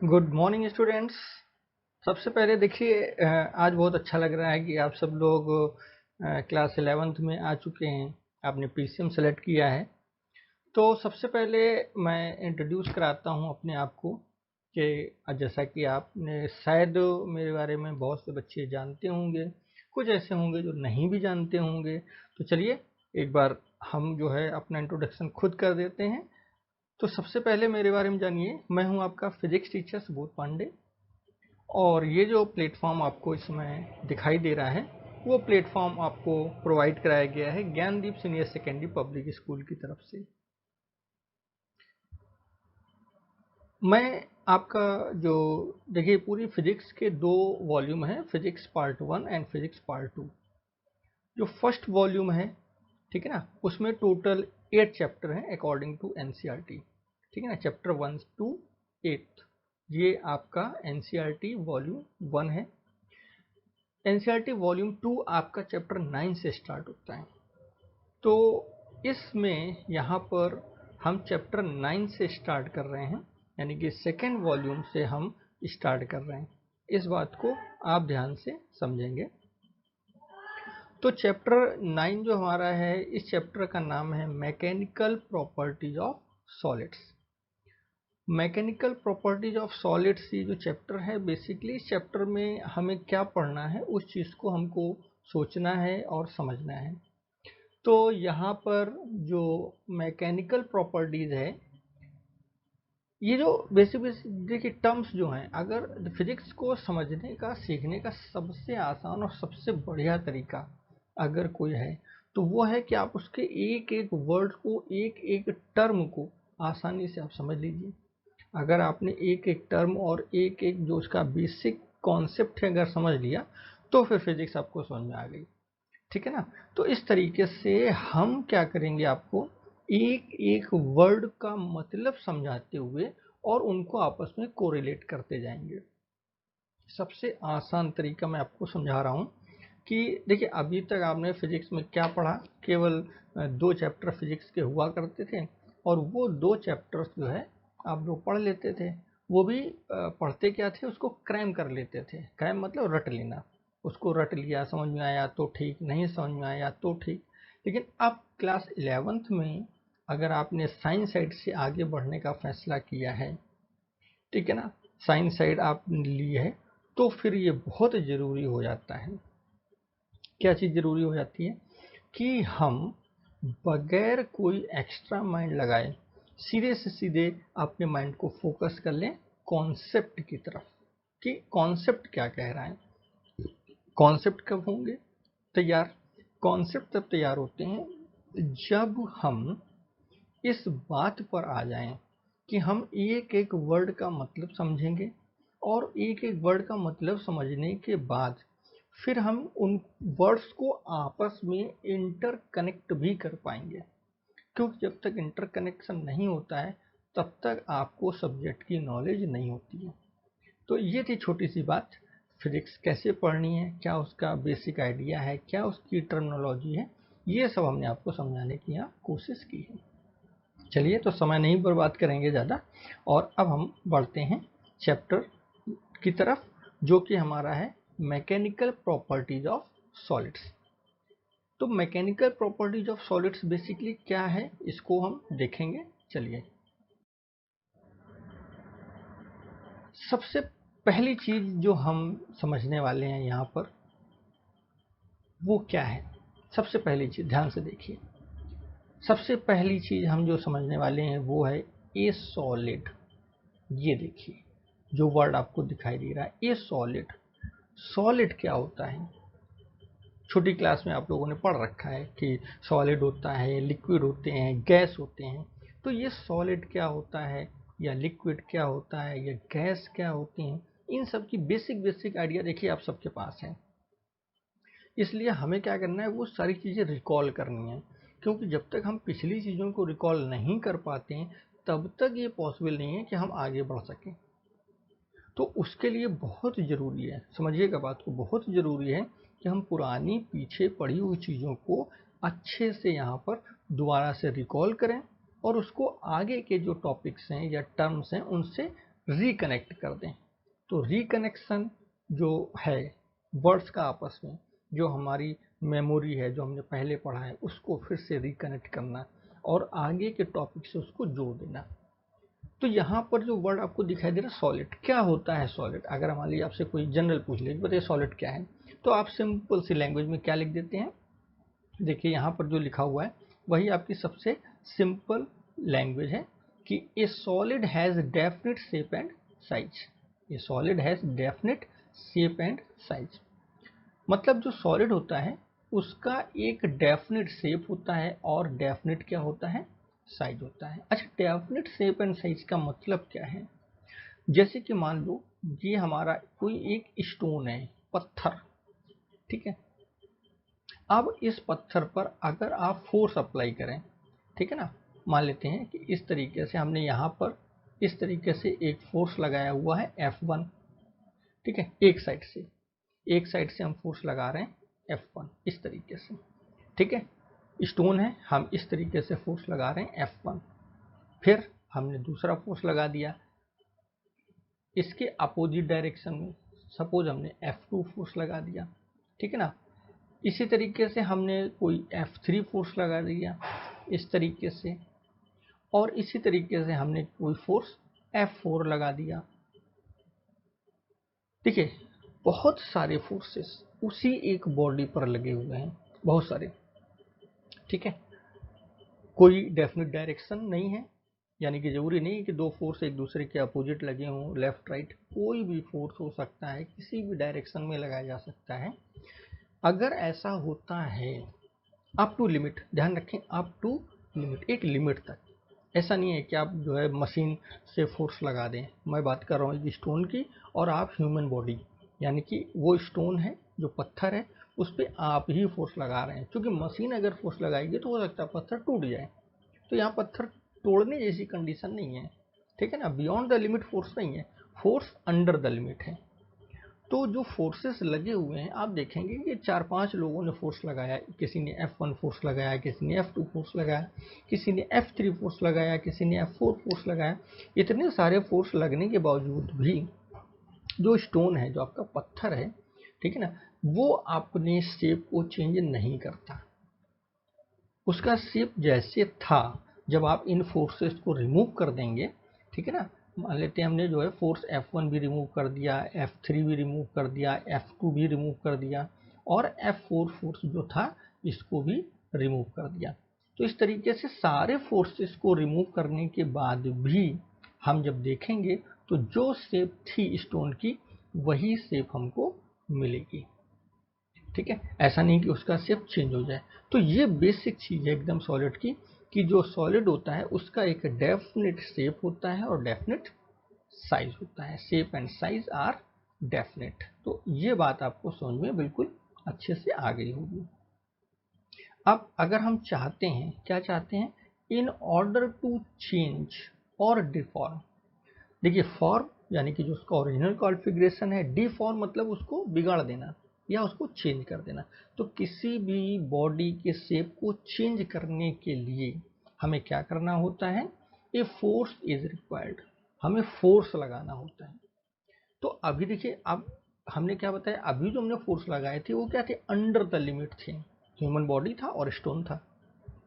Good morning students. सबसे पहले देखिए, आज बहुत अच्छा लग रहा है कि आप सब लोग क्लास 11th में आ चुके हैं। आपने पीसीएम सेलेक्ट किया है। तो सबसे पहले मैं इंट्रोड्यूस कराता हूं अपने आप को कि जैसा कि आपने शायद मेरे बारे में बहुत से बच्चे जानते होंगे, कुछ ऐसे होंगे जो नहीं भी जानते होंगे। तो चलिए एक बार हम जो है अपना इंट्रोडक्शन खुद कर देते हैं। तो सबसे पहले मेरे बारे में जानिए। मैं हूं आपका फिजिक्स टीचर सुबोध पांडे, और ये जो प्लेटफॉर्म आपको इसमें दिखाई दे रहा है वो प्लेटफॉर्म आपको प्रोवाइड कराया गया है Gyandeep senior secondary public school की तरफ से। मैं आपका जो देखिए, पूरी फिजिक्स के दो वॉल्यूम हैं, physics part 1 and physics part 2। जो फर्स्ट वॉल्यूम है, ठीक है ना, उसमें टोटल 8 चैप्टर हैं अकॉर्डिंग टू एनसीईआरटी। ठीक है ना, चैप्टर 1 टू 8 ये आपका एनसीईआरटी वॉल्यूम 1 है। एनसीईआरटी वॉल्यूम 2 आपका चैप्टर 9 से स्टार्ट होता है। तो इसमें यहाँ पर हम चैप्टर 9 से स्टार्ट कर रहे हैं, यानी कि सेकेंड वॉल्यूम से हम स्टार्ट कर रहे हैं। इस बात को आप ध्यान से समझेंगे। तो चैप्टर 9 जो हमारा है, इस चैप्टर का नाम है mechanical properties of solids. Mechanical properties of solids ये जो चैप्टर है, बेसिकली इस चैप्टर में हमें क्या पढ़ना है उस चीज़ को हमको सोचना है और समझना है। तो यहाँ पर जो मैकेनिकल प्रॉपर्टीज है, ये जो बेसिक देखिए टर्म्स जो हैं, अगर फिजिक्स को समझने का सीखने का सबसे आसान और सबसे बढ़िया तरीका अगर कोई है तो वो है कि आप उसके एक एक वर्ड को, एक एक टर्म को आसानी से आप समझ लीजिए। अगर आपने एक एक टर्म और एक एक जो उसका बेसिक कॉन्सेप्ट है अगर समझ लिया तो फिर फिजिक्स आपको समझ में आ गई। ठीक है ना। तो इस तरीके से हम क्या करेंगे, आपको एक एक वर्ड का मतलब समझाते हुए और उनको आपस में कोरिलेट करते जाएंगे। सबसे आसान तरीका मैं आपको समझा रहा हूं कि देखिए, अभी तक आपने फिजिक्स में क्या पढ़ा, केवल 2 चैप्टर फिजिक्स के हुआ करते थे, और वो 2 चैप्टर्स जो है आप लोग पढ़ लेते थे। वो भी पढ़ते क्या थे, उसको क्रैम कर लेते थे। क्रैम मतलब रट लेना। उसको रट लिया, समझ में आया तो ठीक, नहीं समझ में आया तो ठीक। लेकिन अब क्लास 11th में अगर आपने साइंस साइड से आगे बढ़ने का फैसला किया है, ठीक है ना, साइंस साइड आपने ली है, तो फिर ये बहुत ज़रूरी हो जाता है। क्या चीज़ ज़रूरी हो जाती है कि हम बगैर कोई एक्स्ट्रा माइंड लगाए सीधे से सीधे अपने माइंड को फोकस कर लें कॉन्सेप्ट की तरफ, कि कॉन्सेप्ट क्या कह रहा है। कॉन्सेप्ट कब होंगे तैयार? कॉन्सेप्ट तब तैयार होते हैं जब हम इस बात पर आ जाएं कि हम एक एक वर्ड का मतलब समझेंगे, और एक एक वर्ड का मतलब समझने के बाद फिर हम उन वर्ड्स को आपस में इंटरकनेक्ट भी कर पाएंगे। क्योंकि जब तक इंटरकनेक्शन नहीं होता है तब तक आपको सब्जेक्ट की नॉलेज नहीं होती है। तो ये थी छोटी सी बात। फिजिक्स कैसे पढ़नी है, क्या उसका बेसिक आइडिया है, क्या उसकी टर्मिनोलॉजी है, ये सब हमने आपको समझाने की यहाँ कोशिश की है। चलिए, तो समय नहीं बर्बाद करेंगे ज़्यादा, और अब हम बढ़ते हैं चैप्टर की तरफ, जो कि हमारा है मैकेनिकल प्रॉपर्टीज ऑफ सॉलिड्स। तो mechanical properties of solids basically क्या है, इसको हम देखेंगे। चलिए, सबसे पहली चीज जो हम समझने वाले हैं यहाँ पर वो क्या है। सबसे पहली चीज ध्यान से देखिए, सबसे पहली चीज हम जो समझने वाले हैं वो है ए सॉलिड। ये देखिए जो वर्ड आपको दिखाई दे रहा है, ए सॉलिड। सॉलिड क्या होता है? छोटी क्लास में आप लोगों ने पढ़ रखा है कि सॉलिड होता है, लिक्विड होते हैं, गैस होते हैं। तो ये सॉलिड क्या होता है, या लिक्विड क्या होता है, या गैस क्या होती हैं, इन सब की बेसिक बेसिक आइडिया देखिए आप सबके पास है। इसलिए हमें क्या करना है, वो सारी चीज़ें रिकॉल करनी है। क्योंकि जब तक हम पिछली चीज़ों को रिकॉल नहीं कर पाते हैं तब तक ये पॉसिबल नहीं है कि हम आगे बढ़ सकें। तो उसके लिए बहुत ज़रूरी है, समझिएगा बात को, बहुत ज़रूरी है कि हम पुरानी पीछे पड़ी हुई चीज़ों को अच्छे से यहाँ पर दोबारा से रिकॉल करें, और उसको आगे के जो टॉपिक्स हैं या टर्म्स हैं उनसे रिकनेक्ट कर दें। तो रिकनेक्शन जो है वर्ड्स का आपस में, जो हमारी मेमोरी है, जो हमने पहले पढ़ा है, उसको फिर से रिकनेक्ट करना और आगे के टॉपिक से उसको जोड़ देना। तो यहाँ पर जो वर्ड आपको दिखाई दे रहा है सॉलिड, क्या होता है सॉलिड? अगर मान लीजिए आपसे कोई जनरल पूछ ले बताइए सॉलिड क्या है, तो आप सिंपल सी लैंग्वेज में क्या लिख देते हैं? देखिए यहाँ पर जो लिखा हुआ है वही आपकी सबसे सिंपल लैंग्वेज है कि ए solid has definite shape and size. A solid has definite shape and size, मतलब जो सॉलिड होता है उसका एक डेफिनेट शेप होता है और डेफिनेट क्या होता है? साइज होता है। अच्छा, डेफिनेट शेप एंड साइज का मतलब क्या है? जैसे कि मान लो ये हमारा कोई एक स्टोन है, पत्थर, ठीक है। अब इस पत्थर पर अगर आप फोर्स अप्लाई करें, ठीक है ना, मान लेते हैं कि इस तरीके से हमने यहाँ पर इस तरीके से एक फोर्स लगाया हुआ है F1, ठीक है, एक साइड से हम फोर्स लगा रहे हैं F1 इस तरीके से, ठीक है। स्टोन है, हम इस तरीके से फोर्स लगा रहे हैं F1, फिर हमने दूसरा फोर्स लगा दिया इसके अपोजिट डायरेक्शन में, सपोज हमने F2 फोर्स लगा दिया, ठीक है ना। इसी तरीके से हमने कोई F3 फोर्स लगा दिया इस तरीके से, और इसी तरीके से हमने कोई फोर्स F4 लगा दिया। ठीक है, बहुत सारे फोर्सेस उसी एक बॉडी पर लगे हुए हैं, बहुत सारे, ठीक है। कोई डेफिनेट डायरेक्शन नहीं है, यानी कि जरूरी नहीं है कि दो फोर्स एक दूसरे के अपोजिट लगे हों, लेफ्ट राइट, कोई भी फोर्स हो सकता है, किसी भी डायरेक्शन में लगाया जा सकता है। अगर ऐसा होता है अप टू लिमिट, ध्यान रखें अप टू लिमिट, एक लिमिट तक, ऐसा नहीं है कि आप जो है मशीन से फोर्स लगा दें। मैं बात कर रहा हूँ एक स्टोन की, और आप ह्यूमन बॉडी, यानी कि वो स्टोन है जो पत्थर है उस पर आप ही फोर्स लगा रहे हैं, क्योंकि मशीन अगर फोर्स लगाएगी तो हो सकता है पत्थर टूट जाए। तो यहाँ पत्थर तोड़ने जैसी कंडीशन नहीं है, ठीक है ना, बियॉन्ड द लिमिट फोर्स नहीं है, फोर्स अंडर द लिमिट है। तो जो फोर्सेस लगे हुए हैं आप देखेंगे कि 4-5 लोगों ने फोर्स लगाया, किसी ने F1 फोर्स लगाया, किसी ने F2 फोर्स लगाया, किसी ने F3 फोर्स लगाया, किसी ने F4 फोर्स लगाया। इतने सारे फोर्स लगने के बावजूद भी जो स्टोन है, जो आपका पत्थर है, ठीक है ना, वो अपने शेप को चेंज नहीं करता। उसका शेप जैसे था, जब आप इन फोर्सेस को रिमूव कर देंगे, ठीक है ना, मान लेते हैं हमने जो है फोर्स F1 भी रिमूव कर दिया, F3 भी रिमूव कर दिया, F2 भी रिमूव कर दिया, और F4 फोर्स जो था इसको भी रिमूव कर दिया। तो इस तरीके से सारे फोर्सेस को रिमूव करने के बाद भी हम जब देखेंगे तो जो शेप थी स्टोन की वही शेप हमको मिलेगी, ठीक है। ऐसा नहीं कि उसका शेप चेंज हो जाए। तो ये बेसिक चीज़ है एकदम सॉलिड की, कि जो सॉलिड होता है उसका एक डेफिनेट शेप होता है और डेफिनेट साइज होता है, shape and size are definite. तो ये बात आपको समझ में बिल्कुल अच्छे से आ गई होगी। अब अगर हम चाहते हैं, क्या चाहते हैं, इन ऑर्डर टू चेंज और डिफॉर्म, देखिए फॉर्म यानी कि जो उसका ओरिजिनल कॉन्फ़िगरेशन है, डिफॉर्म मतलब उसको बिगाड़ देना या उसको चेंज कर देना। तो किसी भी बॉडी के शेप को चेंज करने के लिए हमें क्या करना होता है? ए फोर्स इज रिक्वायर्ड, हमें फोर्स लगाना होता है। तो अभी देखिए, अब हमने क्या बताया, अभी जो हमने फोर्स लगाए थे वो क्या थे? अंडर द लिमिट थे, ह्यूमन बॉडी था और स्टोन था,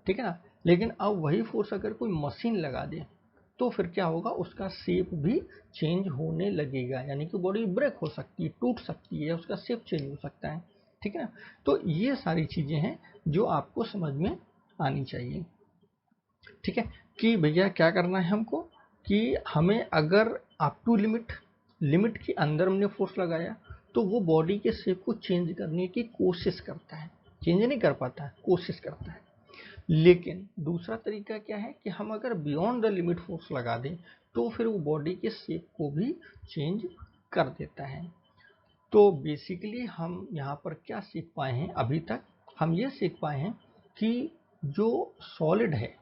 ठीक है ना। लेकिन अब वही फोर्स अगर कोई मशीन लगा दे तो फिर क्या होगा? उसका शेप भी चेंज होने लगेगा, यानी कि बॉडी ब्रेक हो सकती है, टूट सकती है, उसका शेप चेंज हो सकता है, ठीक है ना। तो ये सारी चीजें हैं जो आपको समझ में आनी चाहिए, ठीक है, कि भैया क्या करना है हमको, कि हमें अगर अप टू लिमिट के अंदर हमने फोर्स लगाया तो वो बॉडी के शेप को चेंज करने की कोशिश करता है, चेंज नहीं कर पाता है, कोशिश करता है। लेकिन दूसरा तरीका क्या है कि हम अगर बियॉन्ड द लिमिट फोर्स लगा दें तो फिर वो बॉडी के शेप को भी चेंज कर देता है। तो बेसिकली हम यहाँ पर क्या सीख पाए हैं? अभी तक हम ये सीख पाए हैं कि जो सॉलिड है,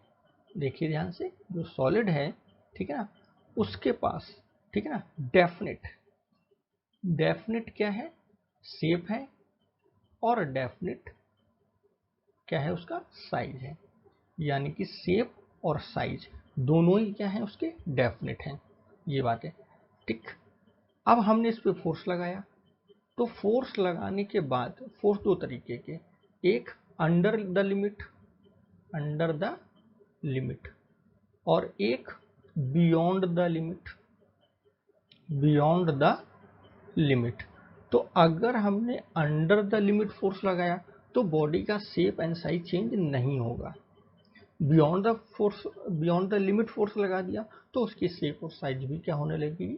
देखिए ध्यान से, जो सॉलिड है, ठीक है ना, उसके पास, ठीक है ना, डेफिनेट क्या है? शेप है, और डेफिनेट क्या है? उसका साइज है। यानी कि शेप और साइज दोनों ही क्या है? उसके डेफिनेट हैं, ये बात है। ठीक। अब हमने इस पे फोर्स लगाया, तो फोर्स लगाने के बाद फोर्स दो तरीके के, एक अंडर द लिमिट और एक बियॉन्ड द लिमिट। तो अगर हमने अंडर द लिमिट फोर्स लगाया तो बॉडी का शेप एंड साइज चेंज नहीं होगा। बियॉन्ड द लिमिट फोर्स लगा दिया तो उसकी शेप और साइज भी क्या होने लगेगी,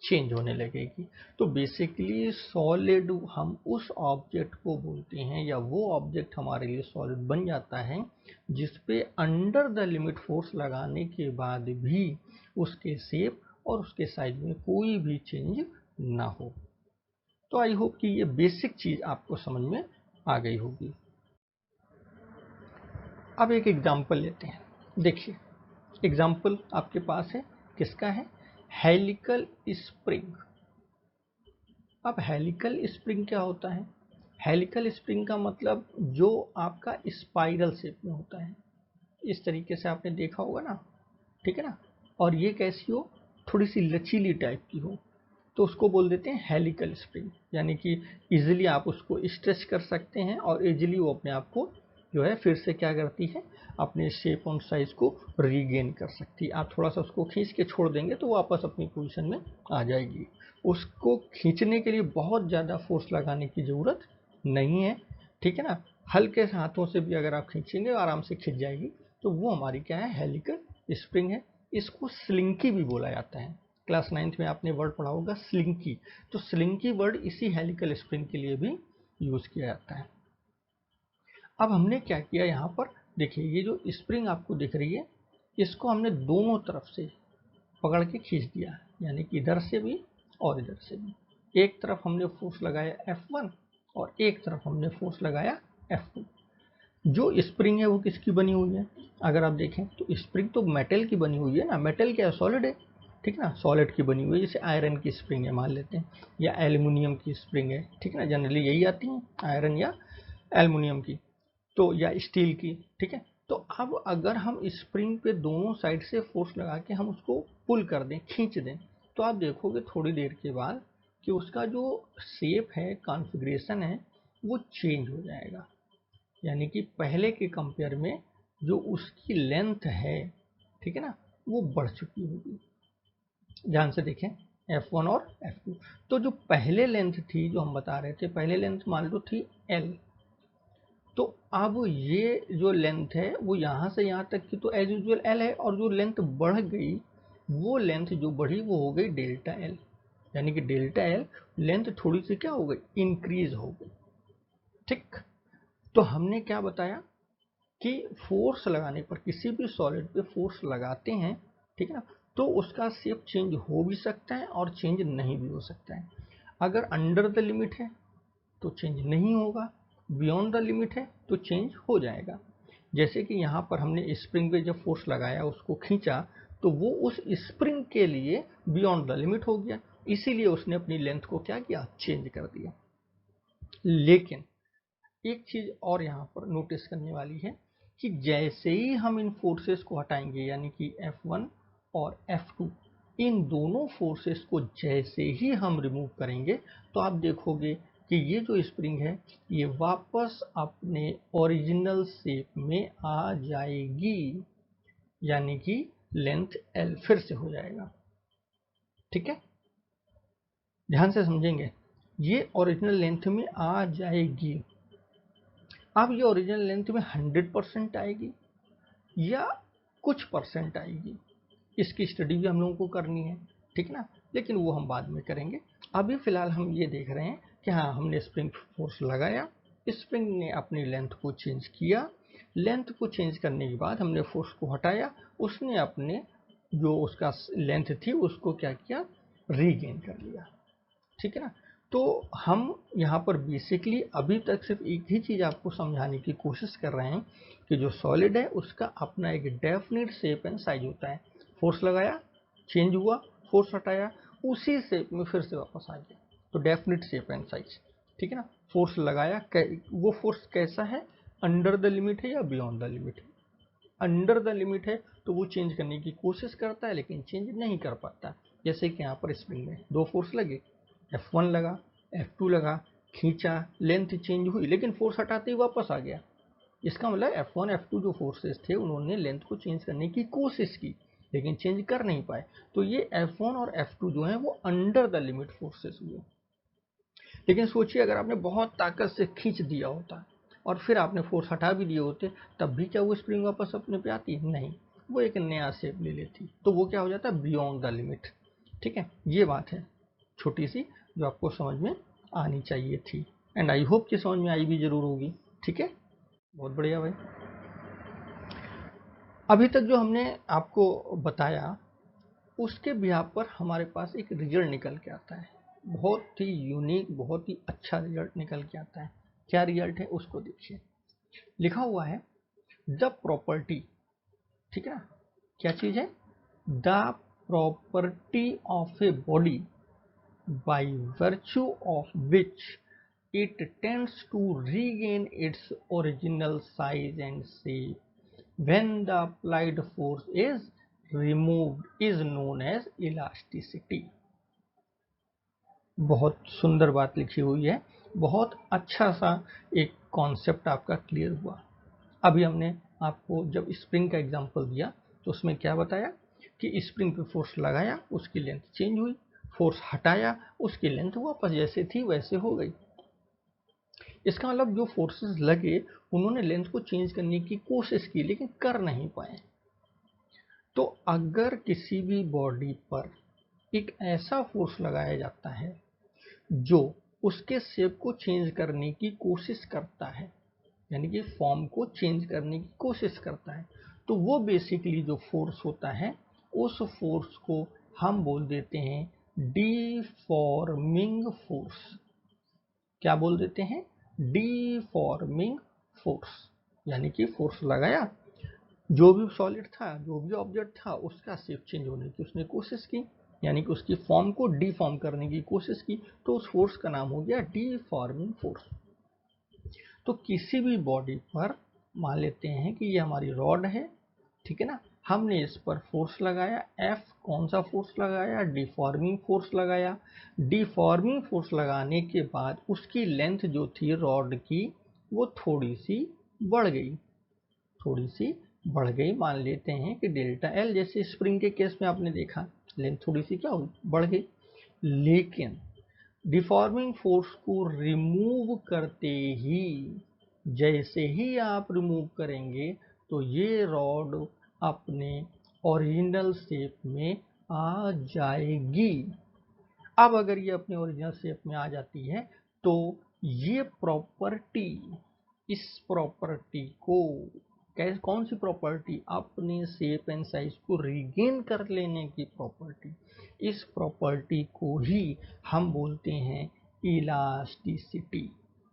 चेंज होने लगेगी। तो बेसिकली सॉलिड हम उस ऑब्जेक्ट को बोलते हैं, या वो ऑब्जेक्ट हमारे लिए सॉलिड बन जाता है जिसपे अंडर द लिमिट फोर्स लगाने के बाद भी उसके शेप और उसके साइज में कोई भी चेंज ना हो। तो आई होप कि ये बेसिक चीज आपको समझ में आ गई होगी। अब एक एग्जाम्पल लेते हैं। देखिए एग्जाम्पल आपके पास है, किसका है, हेलिकल स्प्रिंग। अब हेलिकल स्प्रिंग क्या होता है, हेलिकल स्प्रिंग का मतलब जो आपका स्पाइरल शेप में होता है, इस तरीके से आपने देखा होगा ना, ठीक है ना। और ये कैसी हो, थोड़ी सी लचीली टाइप की हो, तो उसको बोल देते हैं हेलिकल स्प्रिंग। यानी कि इजीली आप उसको स्ट्रेच कर सकते हैं और इजीली वो अपने आप को जो है फिर से क्या करती है, अपने शेप और साइज को रीगेन कर सकती है। आप थोड़ा सा उसको खींच के छोड़ देंगे तो वापस अपनी पोजीशन में आ जाएगी। उसको खींचने के लिए बहुत ज़्यादा फोर्स लगाने की ज़रूरत नहीं है, ठीक है ना। हल्के से हाथों से भी अगर आप खींचेंगे आराम से खिंच जाएगी। तो वो हमारी क्या है, हेलिकल स्प्रिंग है। इसको स्लिंकी भी बोला जाता है। क्लास 9th में आपने वर्ड पढ़ा होगा स्लिंकी, तो स्लिंकी वर्ड इसी हेलिकल स्प्रिंग के लिए भी यूज किया जाता है। अब हमने क्या किया यहाँ पर, देखिए ये जो स्प्रिंग आपको दिख रही है, इसको हमने दोनों तरफ से पकड़ के खींच दिया, यानी कि इधर से भी और इधर से भी। एक तरफ हमने फोर्स लगाया F1 और एक तरफ हमने फोर्स लगाया F2। जो स्प्रिंग है वो किसकी बनी हुई है, अगर आप देखें तो स्प्रिंग तो मेटल की बनी हुई है ना। मेटल क्या है, सॉलिड है, ठीक है ना, सॉलिड की बनी हुई है। जैसे आयरन की स्प्रिंग है मान लेते हैं, या एल्युमिनियम की स्प्रिंग है, ठीक है ना, जनरली यही आती है, आयरन या एल्युमिनियम की, तो या स्टील की, ठीक है। तो अब अगर हम स्प्रिंग पे दोनों साइड से फोर्स लगा के हम उसको पुल कर दें, खींच दें, तो आप देखोगे थोड़ी देर के बाद कि उसका जो शेप है, कॉन्फ़िगरेशन है, वो चेंज हो जाएगा। यानी कि पहले के कंपेयर में जो उसकी लेंथ है, ठीक है ना, वो बढ़ चुकी होगी। ध्यान से देखें F1 और F2। तो जो पहले लेंथ थी, जो हम बता रहे थे, पहले लेंथ मान लो थी L, तो अब ये जो लेंथ है वो यहाँ से यहाँ तक की तो एज यूजुअल L है, और जो लेंथ बढ़ गई, वो लेंथ जो बढ़ी वो हो गई डेल्टा L। यानी कि डेल्टा L लेंथ थोड़ी सी क्या हो गई, इंक्रीज हो गई, ठीक। तो हमने क्या बताया कि फोर्स लगाने पर, किसी भी सॉलिड पे फोर्स लगाते हैं, ठीक है ना, तो उसका शेप चेंज हो भी सकता है और चेंज नहीं भी हो सकता है। अगर अंडर द लिमिट है तो चेंज नहीं होगा, बियॉन्ड द लिमिट है तो चेंज हो जाएगा। जैसे कि यहाँ पर हमने स्प्रिंग पे जब फोर्स लगाया, उसको खींचा, तो वो उस स्प्रिंग के लिए बियॉन्ड द लिमिट हो गया, इसीलिए उसने अपनी लेंथ को क्या किया, चेंज कर दिया। लेकिन एक चीज और यहाँ पर नोटिस करने वाली है कि जैसे ही हम इन फोर्सेस को हटाएंगे, यानी कि F1 और F2, इन दोनों फोर्सेस को जैसे ही हम रिमूव करेंगे, तो आप देखोगे कि ये जो स्प्रिंग है ये वापस अपने ओरिजिनल शेप में आ जाएगी, यानी कि लेंथ L फिर से हो जाएगा, ठीक है। ध्यान से समझेंगे, ये ओरिजिनल लेंथ में आ जाएगी। अब ये ओरिजिनल लेंथ में 100% आएगी या कुछ परसेंट आएगी, इसकी स्टडी भी हम लोगों को करनी है, ठीक ना, लेकिन वो हम बाद में करेंगे। अभी फिलहाल हम ये देख रहे हैं कि हाँ, हमने स्प्रिंग फोर्स लगाया, स्प्रिंग ने अपनी लेंथ को चेंज किया, लेंथ को चेंज करने के बाद हमने फोर्स को हटाया, उसने अपने जो उसका लेंथ थी उसको क्या किया, रीगेन कर लिया, ठीक है ना। तो हम यहाँ पर बेसिकली अभी तक सिर्फ एक ही चीज़ आपको समझाने की कोशिश कर रहे हैं कि जो सॉलिड है उसका अपना एक डेफिनेट शेप एंड साइज होता है। फोर्स लगाया, चेंज हुआ, फोर्स हटाया, उसी शेप में फिर से वापस आ गया, तो डेफिनेट शेप एंड साइज, ठीक है ना। फोर्स लगाया, वो फोर्स कैसा है, अंडर द लिमिट है या बियॉन्ड द लिमिट है। अंडर द लिमिट है तो वो चेंज करने की कोशिश करता है लेकिन चेंज नहीं कर पाता, जैसे कि यहाँ पर स्प्रिंग में दो फोर्स लगे, F1 लगा, F2 लगा, खींचा, लेंथ चेंज हुई, लेकिन फोर्स हटाते ही वापस आ गया। इसका मतलब F1 F2 जो फोर्सेस थे उन्होंने लेंथ को चेंज करने की कोशिश की लेकिन चेंज कर नहीं पाए। तो ये F1 और F2 जो है वो अंडर द लिमिट फोर्सेस हुए। लेकिन सोचिए अगर आपने बहुत ताकत से खींच दिया होता और फिर आपने फोर्स हटा भी दिए होते, तब भी क्या वो स्प्रिंग वापस अपने पे आती? नहीं, वो एक नया शेप ले लेती। तो वो क्या हो जाता है? Beyond the limit. ठीक है, ये बात है छोटी सी जो आपको समझ में आनी चाहिए थी, एंड आई होप कि समझ में आई भी जरूर होगी। ठीक है, बहुत बढ़िया भाई। अभी तक जो हमने आपको बताया उसके बिहार पर हमारे पास एक रिजल्ट निकल के आता है, बहुत ही यूनिक, बहुत ही अच्छा रिजल्ट निकल के आता है। क्या रिजल्ट है उसको देखिए। लिखा हुआ है द प्रॉपर्टी, ठीक है ना, क्या चीज है? The property of a body by virtue of which it tends to regain its original size and shape when the applied force is removed is known as elasticity। बहुत सुंदर बात लिखी हुई है, बहुत अच्छा सा एक कॉन्सेप्ट आपका क्लियर हुआ। अभी हमने आपको जब स्प्रिंग का एग्जांपल दिया तो उसमें क्या बताया कि स्प्रिंग पे फोर्स लगाया, उसकी लेंथ चेंज हुई, फोर्स हटाया, उसकी लेंथ वापस जैसे थी वैसे हो गई। इसका मतलब जो फोर्सेस लगे उन्होंने लेंथ को चेंज करने की कोशिश की लेकिन कर नहीं पाए। तो अगर किसी भी बॉडी पर एक ऐसा फोर्स लगाया जाता है जो उसके शेप को चेंज करने की कोशिश करता है, यानी कि फॉर्म को चेंज करने की कोशिश करता है, तो वो बेसिकली जो फोर्स होता है उस फोर्स को हम बोल देते हैं डिफॉर्मिंग फोर्स। क्या बोल देते हैं? Deforming force. यानी कि फोर्स लगाया, जो भी सॉलिड था, जो भी ऑब्जेक्ट था, उसका शेप चेंज होने की उसने कोशिश की, यानी कि उसकी फॉर्म को डिफॉर्म करने की कोशिश की, तो उस फोर्स का नाम हो गया डिफॉर्मिंग फोर्स। तो किसी भी बॉडी पर मान लेते हैं कि ये हमारी रॉड है, ठीक है ना, हमने इस पर फोर्स लगाया, F कौन सा फोर्स लगाया? डिफॉर्मिंग फोर्स लगाया। डिफॉर्मिंग फोर्स लगाने के बाद उसकी लेंथ जो थी रॉड की वो थोड़ी सी बढ़ गई, थोड़ी सी बढ़ गई। मान लेते हैं कि डेल्टा L, जैसे स्प्रिंग के केस में आपने देखा लेंथ थोड़ी सी क्या हुई? बढ़ गई। लेकिन डिफॉर्मिंग फोर्स को रिमूव करते ही, जैसे ही आप रिमूव करेंगे तो ये रॉड अपने ओरिजिनल शेप में आ जाएगी। अब अगर ये अपने ओरिजिनल शेप में आ जाती है तो ये प्रॉपर्टी, इस प्रॉपर्टी को, कौन सी प्रॉपर्टी? अपने शेप एंड साइज को रिगेन कर लेने की प्रॉपर्टी। इस प्रॉपर्टी को ही हम बोलते हैं इलास्टिसिटी।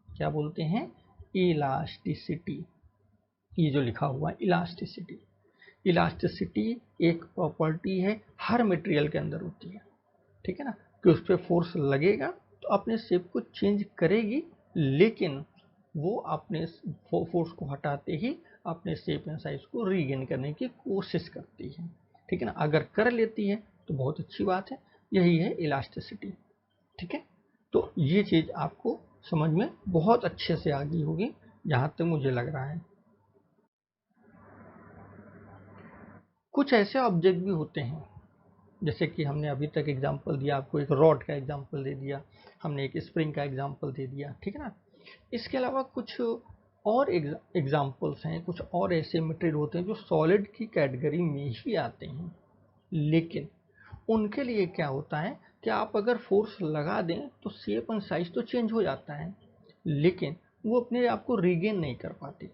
क्या बोलते हैं? इलास्टिसिटी। ये जो लिखा हुआ है इलास्टिसिटी, इलास्टिसिटी एक प्रॉपर्टी है, हर मटेरियल के अंदर होती है, ठीक है ना, कि उस पर फोर्स लगेगा तो अपने शेप को चेंज करेगी, लेकिन वो अपने फोर्स को हटाते ही अपने शेप एंड साइज को रीगेन करने की कोशिश करती है, ठीक है ना। अगर कर लेती है तो बहुत अच्छी बात है, यही है इलास्टिसिटी, ठीक है। तो ये चीज आपको समझ में बहुत अच्छे से आ गई होगी जहां तक मुझे लग रहा है। कुछ ऐसे ऑब्जेक्ट भी होते हैं, जैसे कि हमने अभी तक एग्जांपल दिया आपको, एक रॉड का एग्जांपल दे दिया, हमने एक स्प्रिंग का एग्जांपल दे दिया, ठीक है ना। इसके अलावा कुछ और एग्जांपल्स हैं, कुछ और ऐसे मटेरियल होते हैं जो सॉलिड की कैटेगरी में ही आते हैं, लेकिन उनके लिए क्या होता है कि आप अगर फोर्स लगा दें तो शेप एंड साइज तो चेंज हो जाता है, लेकिन वो अपने आप को रीगेन नहीं कर पाते।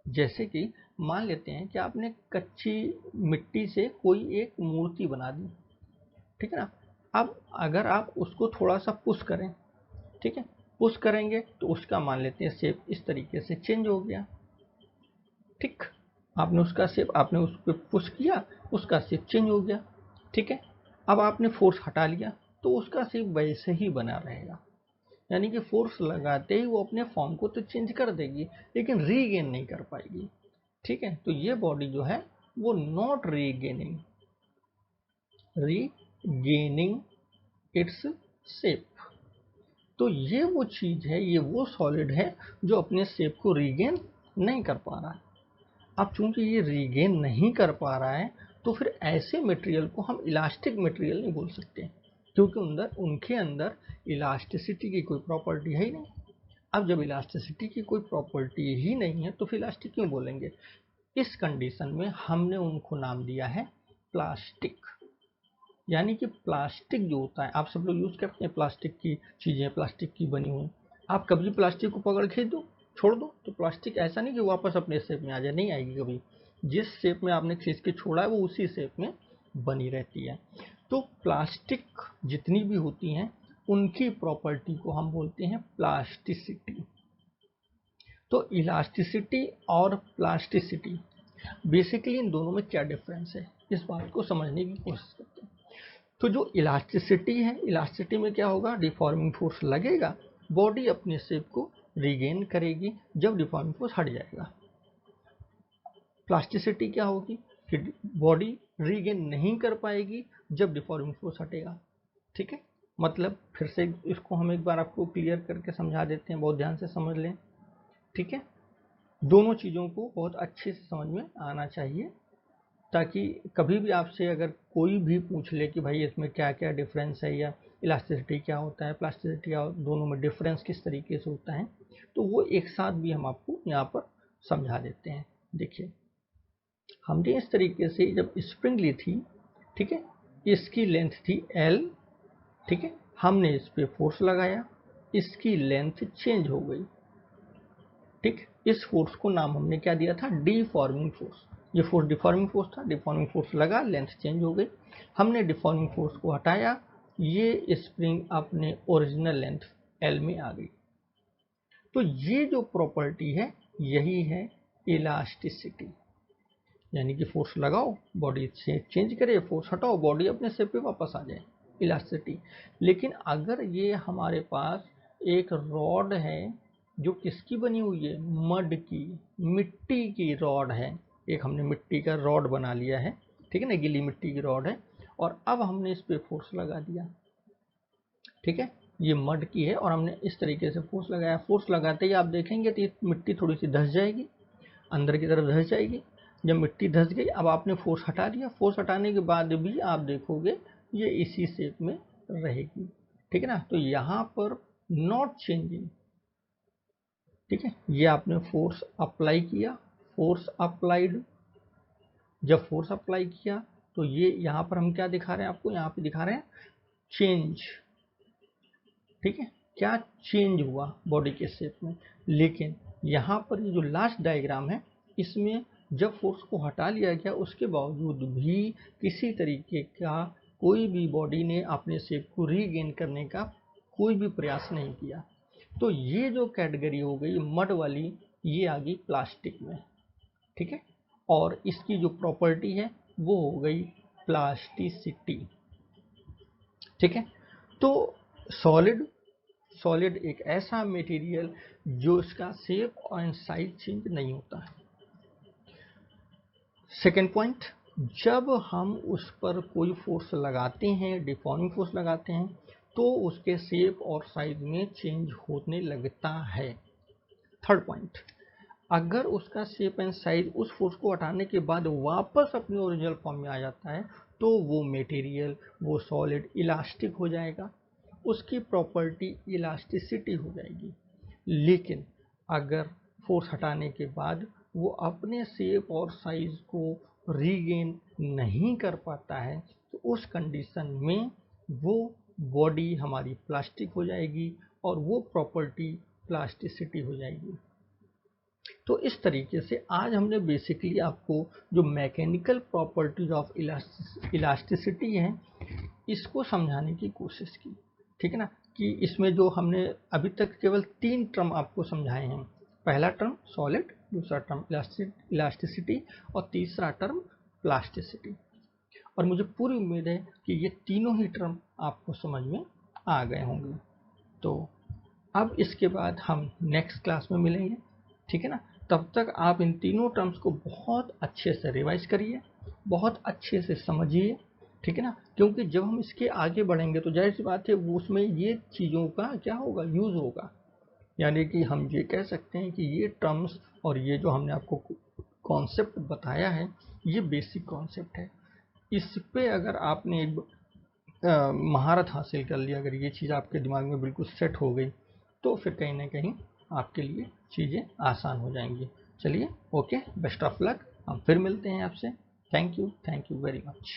जैसे कि मान लेते हैं कि आपने कच्ची मिट्टी से कोई एक मूर्ति बना दी, ठीक है ना। अब अगर आप उसको थोड़ा सा पुश करें, ठीक है, पुश करेंगे तो उसका मान लेते हैं शेप इस तरीके से चेंज हो गया, ठीक। आपने उसका शेप, आपने उस पर पुश किया, उसका शेप चेंज हो गया, ठीक है। अब आपने फोर्स हटा लिया तो उसका शेप वैसे ही बना रहेगा, यानी कि फोर्स लगाते ही वो अपने फॉर्म को तो चेंज कर देगी लेकिन रीगेन नहीं कर पाएगी, ठीक है। तो ये बॉडी जो है वो not regaining gaining its shape. तो ये वो चीज है, ये वो सॉलिड है जो अपने शेप को रीगेन नहीं कर पा रहा है। अब चूंकि ये रीगेन नहीं कर पा रहा है तो फिर ऐसे मटेरियल को हम इलास्टिक मटेरियल नहीं बोल सकते, क्योंकि उनके अंदर इलास्टिसिटी की कोई प्रॉपर्टी है ही नहीं। अब जब इलास्टिसिटी की कोई प्रॉपर्टी ही नहीं है तो फिर इलास्टिक क्यों बोलेंगे। इस कंडीशन में हमने उनको नाम दिया है प्लास्टिक। यानी कि प्लास्टिक जो होता है, आप सब लोग यूज करते हैं प्लास्टिक की चीजें, प्लास्टिक की बनी हुई। आप कभी प्लास्टिक को पकड़ खींच दो, छोड़ दो, तो प्लास्टिक ऐसा नहीं कि वापस अपने शेप में आ जाए, नहीं आएगी कभी। जिस शेप में आपने खींच के छोड़ा है वो उसी शेप में बनी रहती है। तो प्लास्टिक जितनी भी होती हैं उनकी प्रॉपर्टी को हम बोलते हैं प्लास्टिसिटी। तो इलास्टिसिटी और प्लास्टिसिटी, बेसिकली इन दोनों में क्या डिफरेंस है, इस बात को समझने की कोशिश करते हैं। तो जो इलास्टिसिटी है, इलास्टिसिटी में क्या होगा, डिफॉर्मिंग फोर्स लगेगा, बॉडी अपने शेप को रिगेन करेगी जब डिफॉर्मिंग फोर्स हट जाएगा। प्लास्टिसिटी क्या होगी कि बॉडी रीगेन नहीं कर पाएगी जब डिफॉर्मिंग फोर्स हटेगा। ठीक है, मतलब फिर से इसको हम एक बार आपको क्लियर करके समझा देते हैं, बहुत ध्यान से समझ लें। ठीक है, दोनों चीज़ों को बहुत अच्छे से समझ में आना चाहिए, ताकि कभी भी आपसे अगर कोई भी पूछ ले कि भाई इसमें क्या क्या डिफरेंस है, या इलास्टिसिटी क्या होता है, प्लास्टिसिटी क्या, दोनों में डिफरेंस किस तरीके से होता है, तो वो एक साथ भी हम आपको यहाँ पर समझा देते हैं। देखिए, हमने इस तरीके से जब स्प्रिंग ली थी, ठीक है, इसकी लेंथ थी L, ठीक है, हमने इस पे फोर्स लगाया, इसकी लेंथ चेंज हो गई। ठीक, इस फोर्स को नाम हमने क्या दिया था, डिफॉर्मिंग फोर्स। ये फोर्स डिफॉर्मिंग फोर्स था, डिफॉर्मिंग फोर्स लगा, लेंथ चेंज हो गई, हमने डिफॉर्मिंग फोर्स को हटाया, ये स्प्रिंग अपने ओरिजिनल लेंथ L में आ गई। तो ये जो प्रॉपर्टी है यही है इलास्टिसिटी। यानी कि फोर्स लगाओ, बॉडी चेंज करे, फोर्स हटाओ, बॉडी अपने शेप पे वापस आ जाए, इलास्टिसिटी। लेकिन अगर ये हमारे पास एक रॉड है जो किसकी बनी हुई है, मड की, मिट्टी की रॉड है, एक हमने मिट्टी का रॉड बना लिया है, ठीक है ना, गीली मिट्टी की रॉड है, और अब हमने इस पे फोर्स लगा दिया। ठीक है, ये मड की है और हमने इस तरीके से फोर्स लगाया। फोर्स लगाते ही आप देखेंगे तो ये मिट्टी थोड़ी सी धंस जाएगी, अंदर की तरफ धंस जाएगी। जब मिट्टी धंस गई, अब आपने फोर्स हटा दिया, फोर्स हटाने के बाद भी आप देखोगे ये इसी शेप में रहेगी। ठीक है ना, तो यहाँ पर नॉट चेंजिंग। ठीक है, ये आपने फोर्स अप्लाई किया, फोर्स अप्लाइड, जब फोर्स अप्लाई किया तो ये यहाँ पर हम क्या दिखा रहे हैं आपको, यहाँ पे दिखा रहे हैं चेंज। ठीक है, क्या चेंज हुआ बॉडी के शेप में। लेकिन यहाँ पर ये जो लास्ट डायग्राम है, इसमें जब फोर्स को हटा लिया गया उसके बावजूद भी किसी तरीके का कोई भी बॉडी ने अपने शेप को रीगेन करने का कोई भी प्रयास नहीं किया। तो ये जो कैटेगरी हो गई मड वाली, ये आ गई प्लास्टिक में। ठीक है, और इसकी जो प्रॉपर्टी है वो हो गई प्लास्टिसिटी। ठीक है, तो सॉलिड एक ऐसा मटेरियल जो इसका शेप और साइज चेंज नहीं होता है। सेकेंड पॉइंट, जब हम उस पर कोई फोर्स लगाते हैं, डिफॉर्मिंग फोर्स लगाते हैं, तो उसके शेप और साइज में चेंज होने लगता है। थर्ड पॉइंट, अगर उसका शेप एंड साइज उस फोर्स को हटाने के बाद वापस अपने ओरिजिनल फॉर्म में आ जाता है, तो वो मटेरियल, वो सॉलिड इलास्टिक हो जाएगा, उसकी प्रॉपर्टी इलास्टिसिटी हो जाएगी। लेकिन अगर फोर्स हटाने के बाद वो अपने शेप और साइज को रीगेन नहीं कर पाता है, तो उस कंडीशन में वो बॉडी हमारी प्लास्टिक हो जाएगी और वो प्रॉपर्टी प्लास्टिसिटी हो जाएगी। तो इस तरीके से आज हमने बेसिकली आपको जो मैकेनिकल प्रॉपर्टीज ऑफ इलास्टिसिटी है इसको समझाने की कोशिश की। ठीक है ना, कि इसमें जो हमने अभी तक केवल 3 टर्म आपको समझाए हैं। पहला टर्म सॉलिड, दूसरा टर्म इलास्टिसिटी और तीसरा टर्म प्लास्टिसिटी। और मुझे पूरी उम्मीद है कि ये तीनों ही टर्म आपको समझ में आ गए होंगे। तो अब इसके बाद हम नेक्स्ट क्लास में मिलेंगे। ठीक है ना, तब तक आप इन तीनों टर्म्स को बहुत अच्छे से रिवाइज करिए, बहुत अच्छे से समझिए, ठीक है ना, क्योंकि जब हम इसके आगे बढ़ेंगे तो जाहिर सी बात है वो उसमें ये चीज़ों का क्या होगा, यूज़ होगा। यानी कि हम ये कह सकते हैं कि ये टर्म्स और ये जो हमने आपको कॉन्सेप्ट बताया है, ये बेसिक कॉन्सेप्ट है। इस पे अगर आपने एक महारत हासिल कर ली, अगर ये चीज़ आपके दिमाग में बिल्कुल सेट हो गई, तो फिर कहीं ना कहीं आपके लिए चीज़ें आसान हो जाएंगी। चलिए, ओके, बेस्ट ऑफ लक, हम फिर मिलते हैं आपसे। Thank you very much.